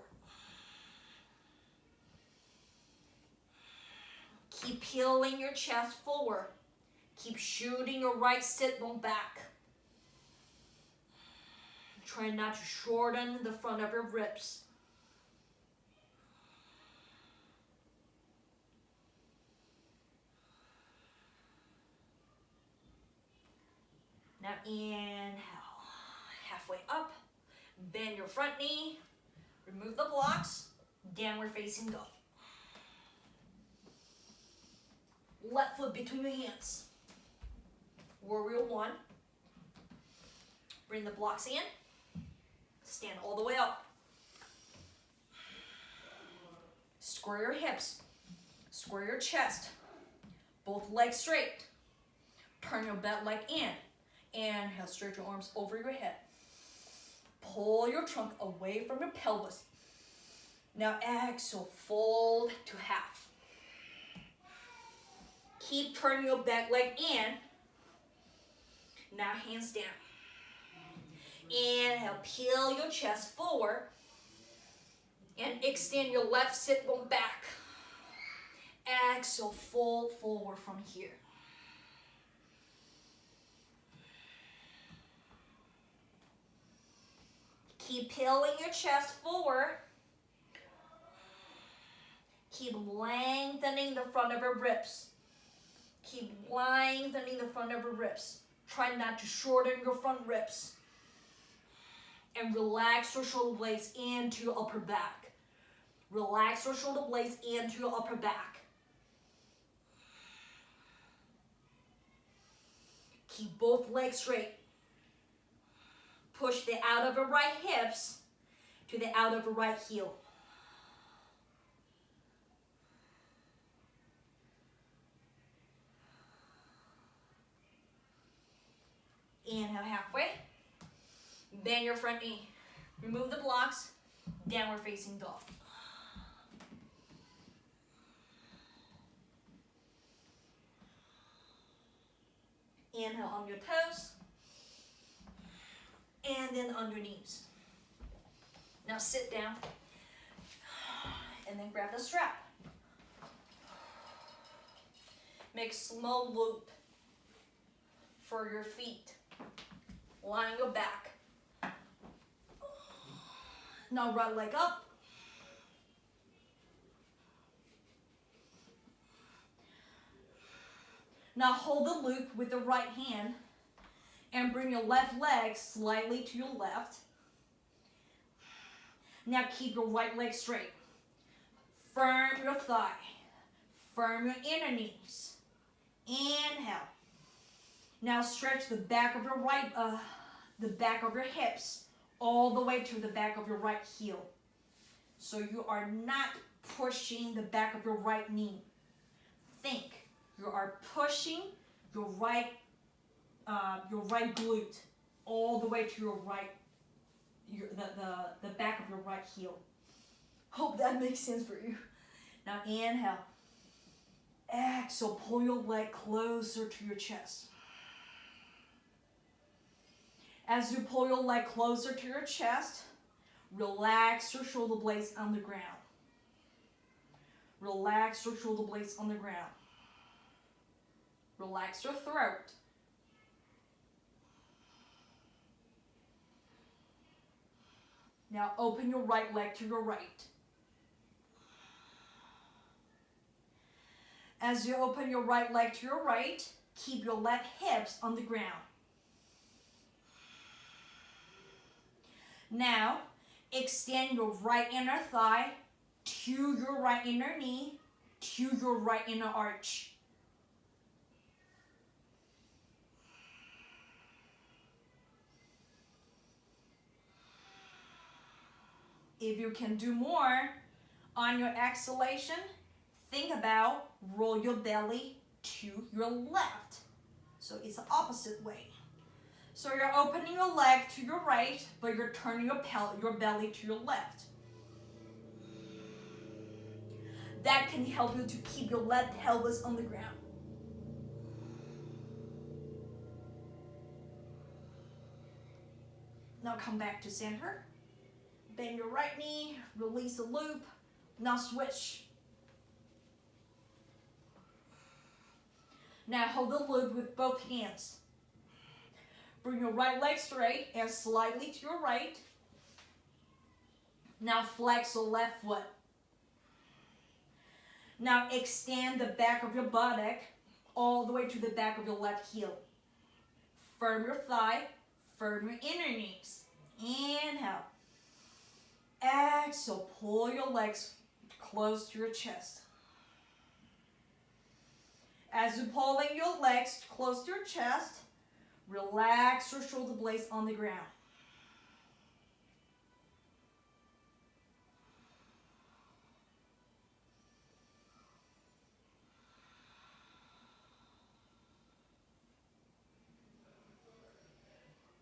B: Keep peeling your chest forward. Keep shooting your right sit bone back. Try not to shorten the front of your ribs. Now inhale, halfway up, bend your front knee, remove the blocks, downward facing dog. Left foot between your hands. Warrior one. Bring the blocks in, stand all the way up. Square your hips, square your chest, both legs straight. Turn your back leg in. Inhale, stretch your arms over your head. Pull your trunk away from your pelvis. Now exhale, fold to half. Keep turning your back leg in. Now hands down. Inhale, peel your chest forward. And extend your left sit bone back. Exhale, fold forward from here. Keep peeling your chest forward. Keep lengthening the front of your ribs. Keep lengthening the front of your ribs. Try not to shorten your front ribs. And relax your shoulder blades into your upper back. Relax your shoulder blades into your upper back. Keep both legs straight. Push the out of the right hips to the out of the right heel. Inhale halfway. Bend your front knee. Remove the blocks. Downward facing dog. Inhale on your toes. And then on your knees. Now sit down. And then grab the strap. Make a small loop for your feet. Line your back. Now right leg up. Now hold the loop with the right hand and bring your left leg slightly to your left. Now keep your right leg straight. Firm your thigh. Firm your inner knees. Inhale. Now stretch the back of your hips all the way to the back of your right heel. So you are not pushing the back of your right knee. Think, you are pushing your right glute all the way to your right, the back of your right heel. Hope that makes sense for you. Now inhale. Exhale, pull your leg closer to your chest. As you pull your leg closer to your chest, relax your shoulder blades on the ground. Relax your shoulder blades on the ground. Relax your throat. Now open your right leg to your right. As you open your right leg to your right, keep your left hips on the ground. Now, extend your right inner thigh to your right inner knee, to your right inner arch. If you can do more, on your exhalation, think about roll your belly to your left. So it's the opposite way. So you're opening your leg to your right, but you're turning your belly to your left. That can help you to keep your left pelvis on the ground. Now come back to center. Bend your right knee, release the loop. Now switch. Now hold the loop with both hands. Bring your right leg straight and slightly to your right. Now flex your left foot. Now extend the back of your buttock all the way to the back of your left heel. Firm your thigh, firm your inner knees. Inhale. Exhale, pull your legs close to your chest. As you're pulling your legs close to your chest, relax your shoulder blades on the ground.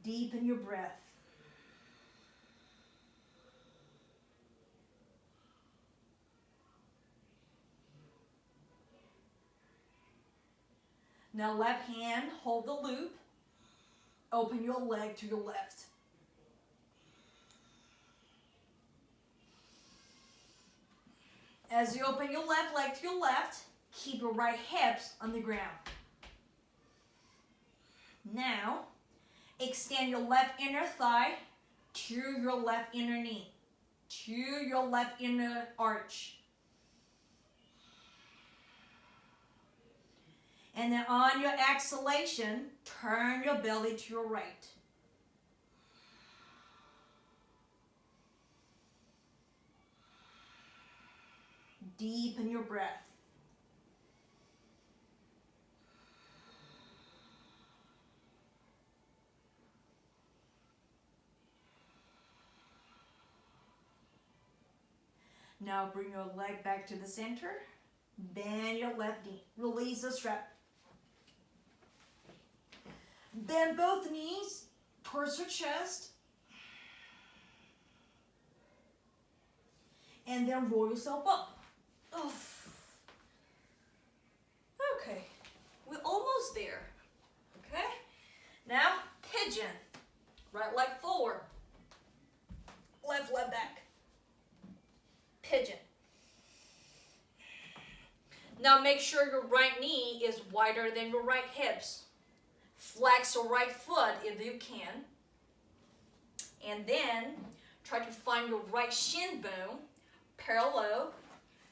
B: Deepen your breath. Now left hand, hold the loop. Open your leg to your left. As you open your left leg to your left, keep your right hips on the ground. Now, extend your left inner thigh to your left inner knee, to your left inner arch. And then on your exhalation, turn your belly to your right. Deepen your breath. Now bring your leg back to the center. Bend your left knee. Release the strap. Bend both knees towards your chest. And then roll yourself up. Oof. Okay, we're almost there. Okay, now pigeon. Right leg forward. Left leg back. Pigeon. Now make sure your right knee is wider than your right hips. Flex your right foot if you can. And then try to find your right shin bone parallel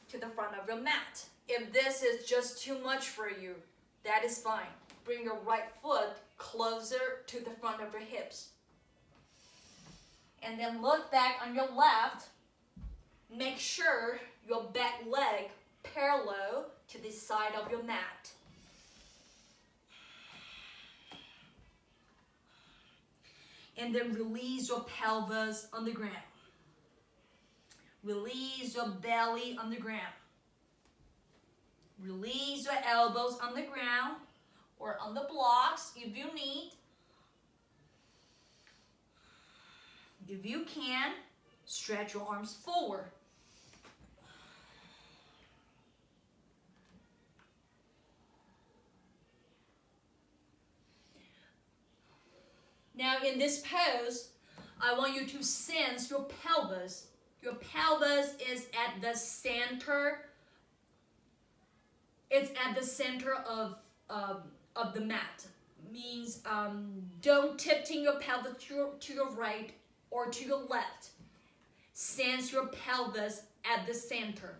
B: to the front of your mat. If this is just too much for you, that is fine. Bring your right foot closer to the front of your hips. And then look back on your left. Make sure your back leg parallel to the side of your mat. And then release your pelvis on the ground. Release your belly on the ground. Release your elbows on the ground or on the blocks if you need. If you can, stretch your arms forward. Now in this pose, I want you to sense your pelvis. Your pelvis is at the center. It's at the center of the mat. Means don't tiptoe your pelvis to your right or to your left. Sense your pelvis at the center.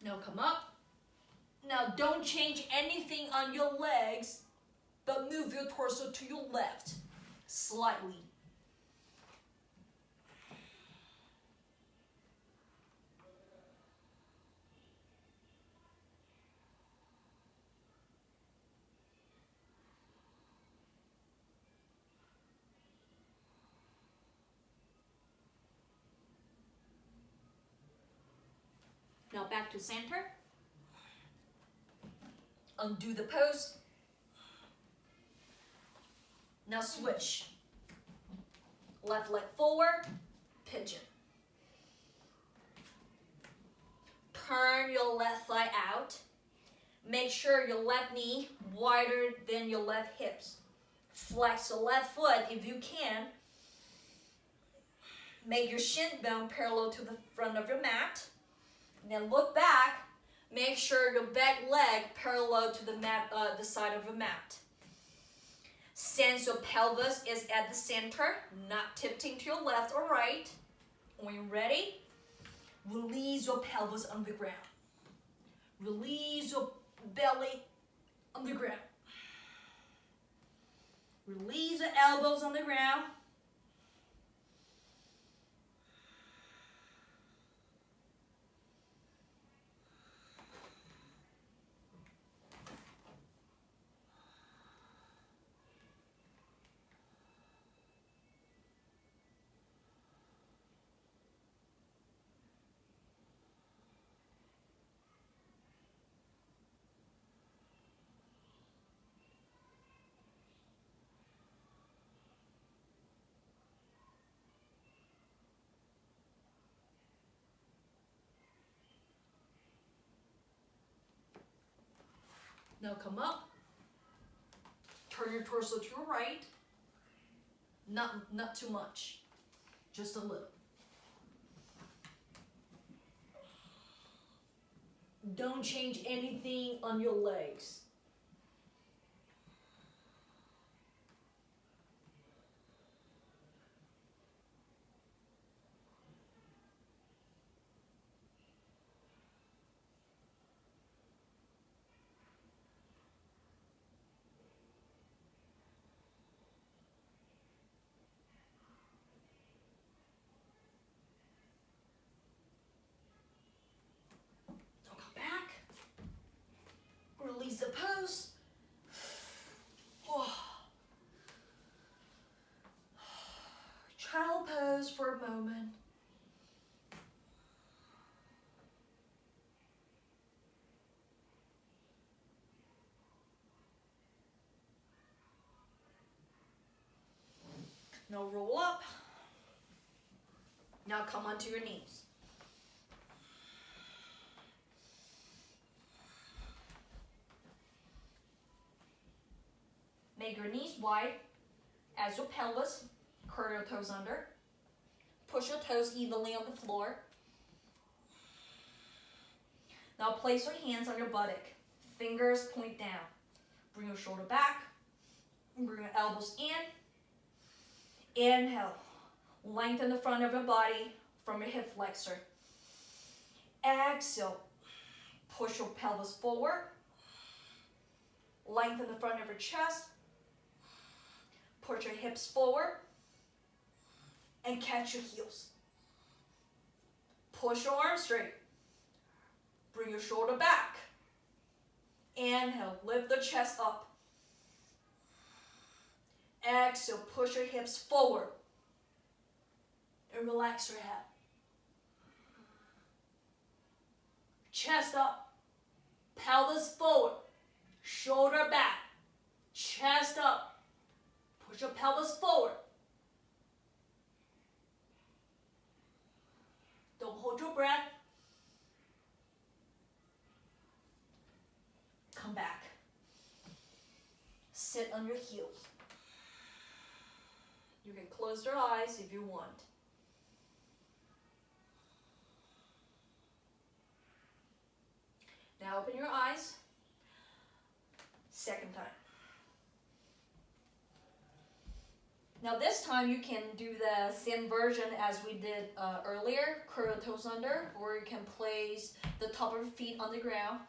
B: Now come up. Now don't change anything on your legs, but move your torso to your left slightly. Now back to center. Undo the pose. Now switch. Left leg forward, pigeon. Turn your left thigh out. Make sure your left knee wider than your left hips. Flex the left foot if you can. Make your shin bone parallel to the front of your mat. And then look back. Make sure your back leg parallel to the mat, the side of your mat. Sense your pelvis is at the center, not tipping to your left or right. When you're ready, release your pelvis on the ground. Release your belly on the ground. Release the elbows on the ground. Now come up. Turn your torso to your right. Not too much. Just a little. Don't change anything on your legs. child pose for a moment. Now roll up. Now come onto your knees. Make your knees wide as your pelvis. Curl your toes under. Push your toes evenly on the floor. Now place your hands on your buttock. Fingers point down. Bring your shoulder back. Bring your elbows in. Inhale. Lengthen the front of your body from your hip flexor. Exhale. Push your pelvis forward. Lengthen the front of your chest. Push your hips forward. And catch your heels. Push your arms straight. Bring your shoulder back. Inhale. Lift the chest up. Exhale. Push your hips forward. And relax your head. Chest up. Pelvis forward. Shoulder back. Chest up. Push your pelvis forward. Don't hold your breath. Come back. Sit on your heels. You can close your eyes if you want. Now open your eyes. Second time. Now this time you can do the same version as we did earlier. Curl your toes under, or you can place the top of your feet on the ground.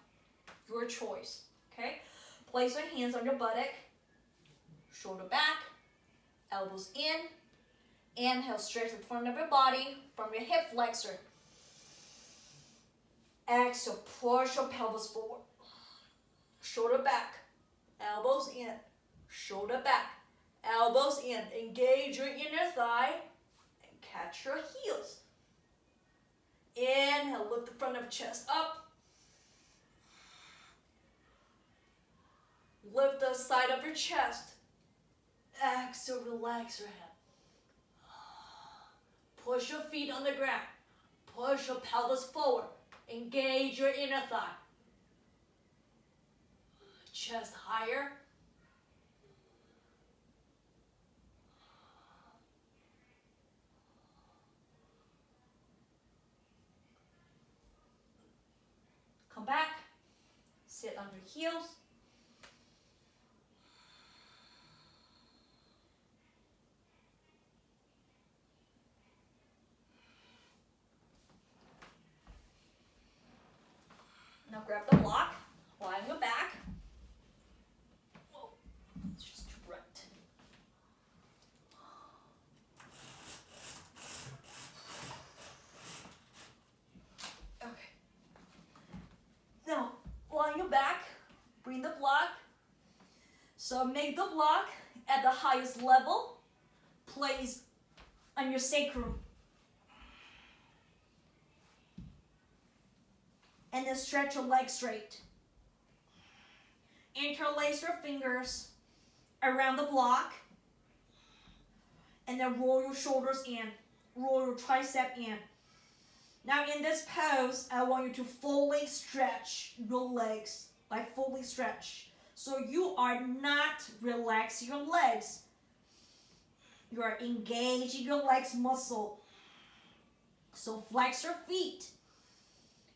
B: Your choice. Okay? Place your hands on your buttock. Shoulder back. Elbows in. Inhale, stretch the front of your body from your hip flexor. Exhale, push your pelvis forward. Shoulder back. Elbows in. Shoulder back. Elbows in. Engage your inner thigh and catch your heels. Inhale, lift the front of the chest up. Lift the side of your chest. Exhale, relax your head. Push your feet on the ground. Push your pelvis forward. Engage your inner thigh. Chest higher. Come back. Sit on your heels. Now grab the block, lie on your back. Whoa, it's just too bright. Okay. Now, lie on your back, bring the block. So make the block at the highest level. Place on your sacrum. And then stretch your legs straight. Interlace your fingers around the block. And then roll your shoulders in. Roll your tricep in. Now in this pose, I want you to fully stretch your legs. Like fully stretch. So you are not relaxing your legs. You are engaging your legs muscle. So flex your feet.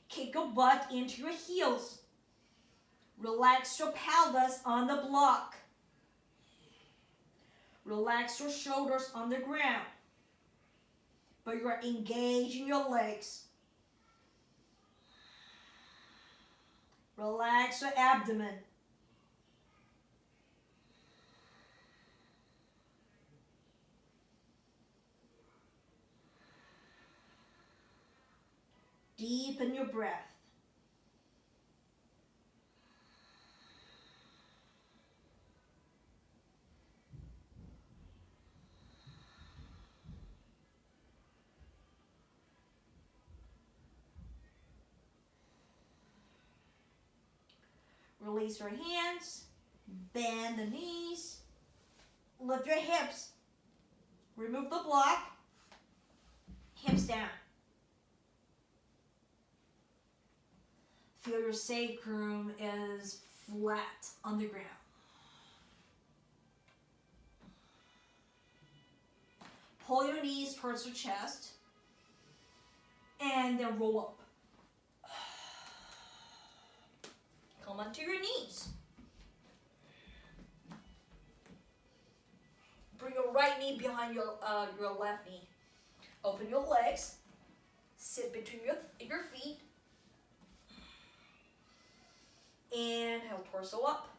B: Kick your butt into your heels. Relax your pelvis on the block. Relax your shoulders on the ground. But you are engaging your legs. Relax your abdomen. Deepen your breath. Release your hands. Bend the knees. Lift your hips. Remove the block. Hips down. Feel your sacrum is flat on the ground. Pull your knees towards your chest. And then roll up. Come onto your knees. Bring your right knee behind your left knee. Open your legs. Sit between your feet. Inhale, torso up.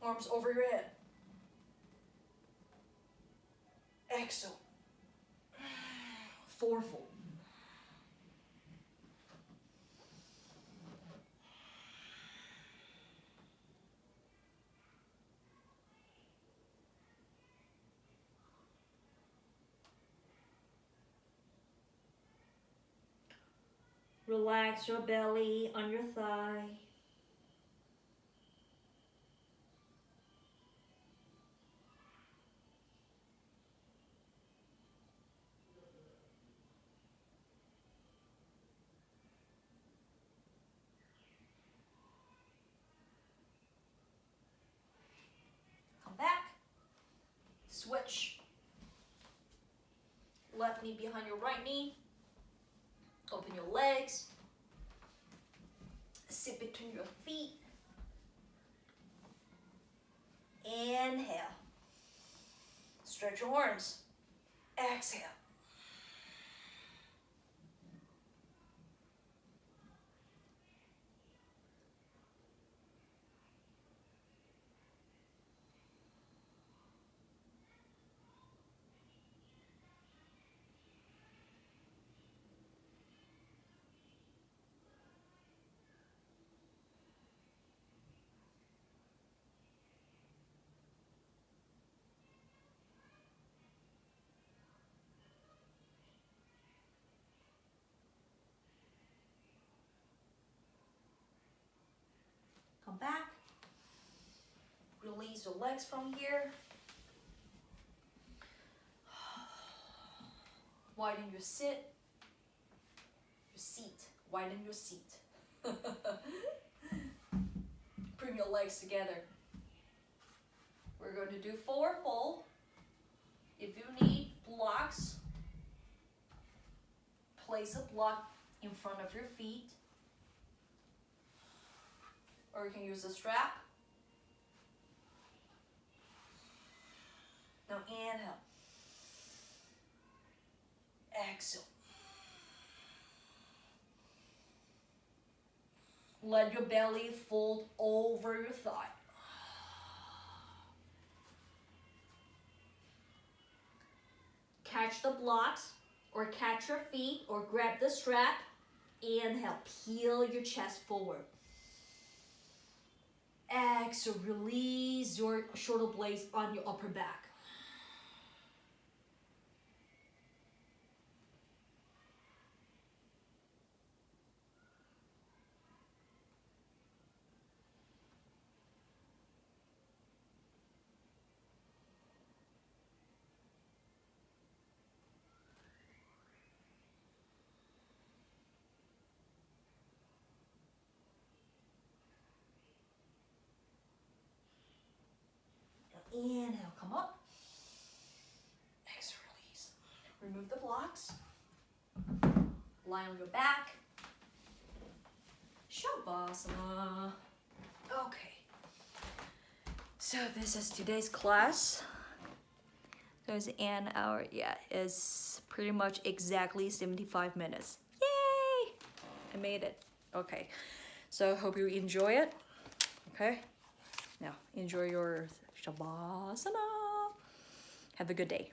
B: Arms over your head. Exhale. Fourfold. Relax your belly on your thigh. Come back. Switch. Left knee behind your right knee. Open your legs. Sit between your feet. Inhale. Stretch your arms. Exhale. Come back. Release your legs from here. Widen your seat. Widen your seat. Bring your legs together. We're going to do fourfold. If you need blocks, place a block in front of your feet. Or you can use a strap. Now inhale. Exhale. Let your belly fold over your thigh. Catch the blocks or catch your feet or grab the strap. Inhale, peel your chest forward. Exhale, release your shoulder blades on your upper back. Inhale, come up. Exhale, release. Remove the blocks. Lie on your back. Shavasana. Okay. So this is today's class. So it's an hour. Yeah, it's pretty much exactly 75 minutes. Yay! I made it. Okay. So hope you enjoy it. Okay. Now enjoy your Shavasana. Have a good day.